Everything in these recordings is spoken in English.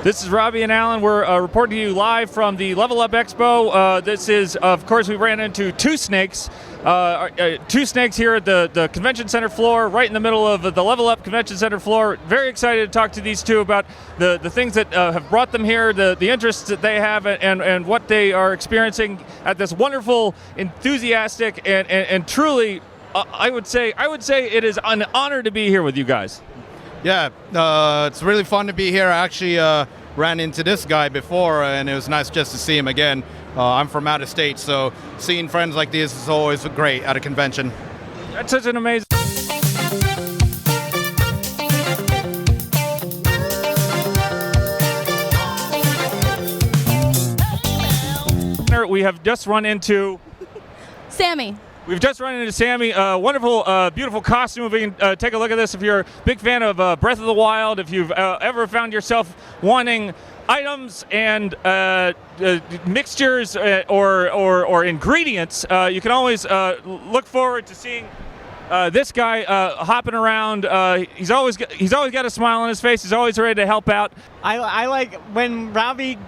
This is Robby and Alan. We're reporting to you live from the Lvl Up Expo. This is, of course, we ran into two snakes here at the convention center floor, right in the middle of the Lvl Up convention center floor. Very excited to talk to these two about the things that have brought them here, the interests that they have, and what they are experiencing at this wonderful, enthusiastic, and truly, I would say it is an honor to be here with you guys. Yeah, it's really fun to be here. I actually ran into this guy before, and it was nice just to see him again. I'm from out of state, so seeing friends like this is always great at a convention. That's such an amazing... We have just run into... Sammy. We've just run into Sammy, wonderful, beautiful costume. We can take a look at this. If you're a big fan of Breath of the Wild, if you've ever found yourself wanting items and mixtures or ingredients, you can always look forward to seeing this guy hopping around. He's always got a smile on his face. He's always ready to help out. I like when Robby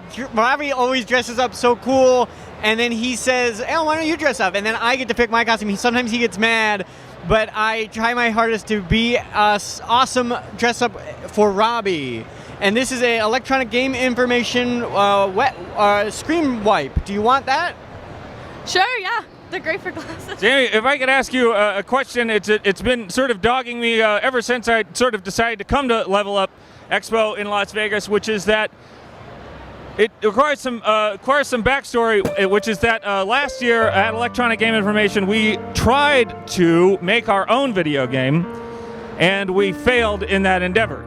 always dresses up so cool. And then he says, "Oh, why don't you dress up?" And then I get to pick my costume. Sometimes he gets mad, but I try my hardest to be awesome dress up for Robby. And this is a electronic game information screen wipe. Do you want that? Sure, yeah. They're great for glasses. Sammy, if I could ask you a question, it's been sort of dogging me ever since I sort of decided to come to Lvl Up Expo in Las Vegas, which is that it requires some backstory, which is that last year at Electronic Game Information, we tried to make our own video game, and we failed in that endeavor.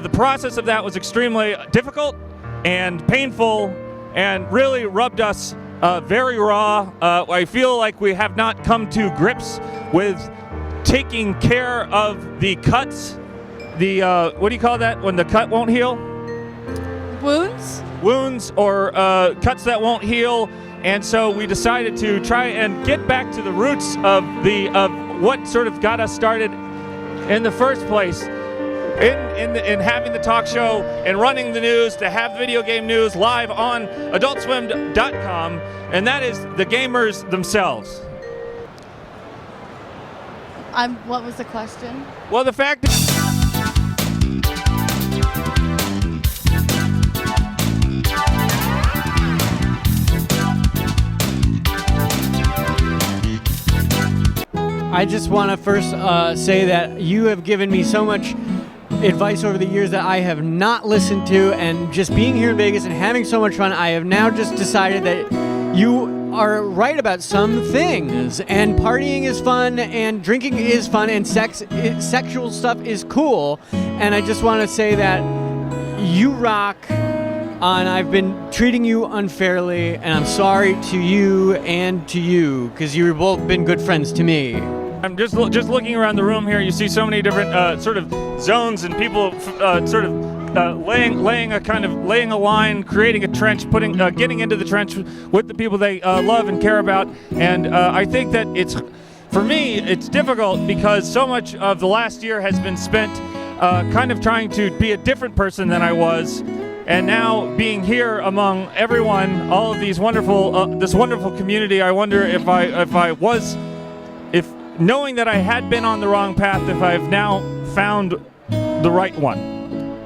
The process of that was extremely difficult and painful, and really rubbed us very raw. I feel like we have not come to grips with taking care of the cuts. The what do you call that when the cut won't heal? Wounds or cuts that won't heal, and so we decided to try and get back to the roots of what sort of got us started in the first place, in having the talk show and running the news, to have video game news live on AdultSwim.com, and that is the gamers themselves. What was the question? Well, the fact is, I just want to first say that you have given me so much advice over the years that I have not listened to, and just being here in Vegas and having so much fun, I have now just decided that you are right about some things, and partying is fun, and drinking is fun, and sexual stuff is cool, and I just want to say that you rock, and I've been treating you unfairly, and I'm sorry to you and to you, because you've both been good friends to me. I'm just looking around the room here. You see so many different sort of zones and people laying a line, creating a trench, getting into the trench with the people they love and care about. And I think that for me, it's difficult because so much of the last year has been spent kind of trying to be a different person than I was. And now being here among everyone, all of these this wonderful community, I wonder if knowing that I had been on the wrong path, if I've now found the right one.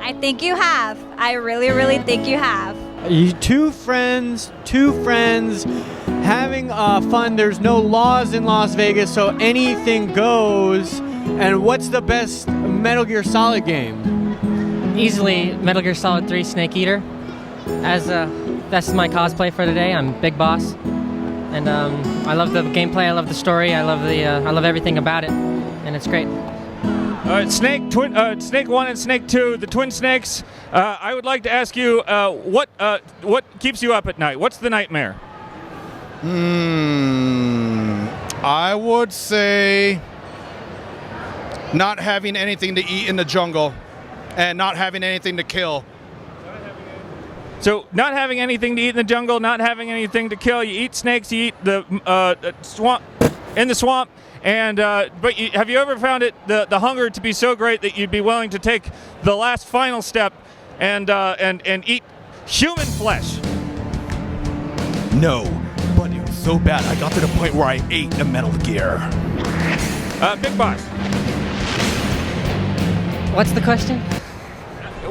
I think you have. I really, really think you have. You two friends having fun. There's no laws in Las Vegas, so anything goes. And what's the best Metal Gear Solid game? Easily Metal Gear Solid 3 Snake Eater. That's my cosplay for today. I'm Big Boss. And I love the gameplay, I love the story, I love everything about it, and it's great. All right, Snake 1 and Snake 2, the twin snakes. I would like to ask you, what keeps you up at night? What's the nightmare? I would say not having anything to eat in the jungle, and not having anything to kill. So not having anything to eat in the jungle, not having anything to kill. You eat snakes, you eat the swamp, in the swamp, and but have you ever found the hunger to be so great that you'd be willing to take the last final step and eat human flesh? No, but it was so bad I got to the point where I ate the Metal Gear. Big Boss, What's the question?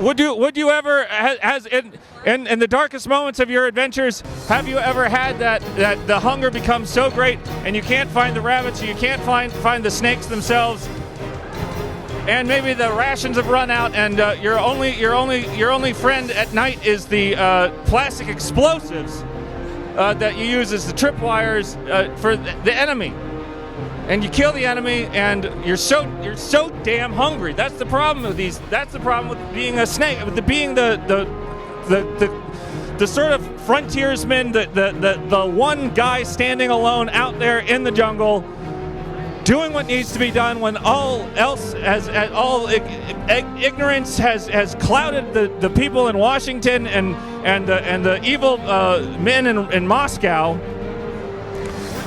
would you ever has in the darkest moments of your adventures, have you ever had that the hunger becomes so great and you can't find the rabbits, or you can't find the snakes themselves, and maybe the rations have run out, and your only friend at night is the plastic explosives that you use as the tripwires for the enemy, and you kill the enemy, and you're so damn hungry. That's the problem with these. That's the problem with being a snake, with being the sort of frontiersman, the one guy standing alone out there in the jungle, doing what needs to be done when all else ignorance has clouded the people in Washington and the evil men in Moscow.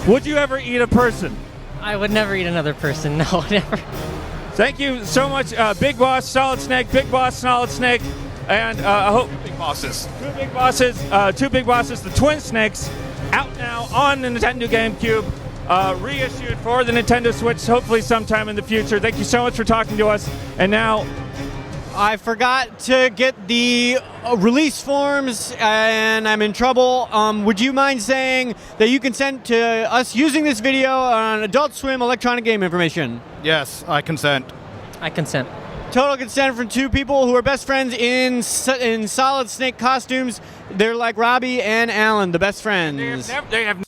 Would you ever eat a person? I would never eat another person. No, never. Thank you so much, Big Boss, Solid Snake, Big Boss, Solid Snake, and I hope Big bosses. two big bosses, the Twin Snakes, out now on the Nintendo GameCube, reissued for the Nintendo Switch, hopefully sometime in the future. Thank you so much for talking to us. And now, I forgot to get the release forms, and I'm in trouble. Would you mind saying that you consent to us using this video on Adult Swim electronic game information? Yes, I consent. I consent. Total consent from two people who are best friends in Solid Snake costumes. They're like Robby and Alan, the best friends. they have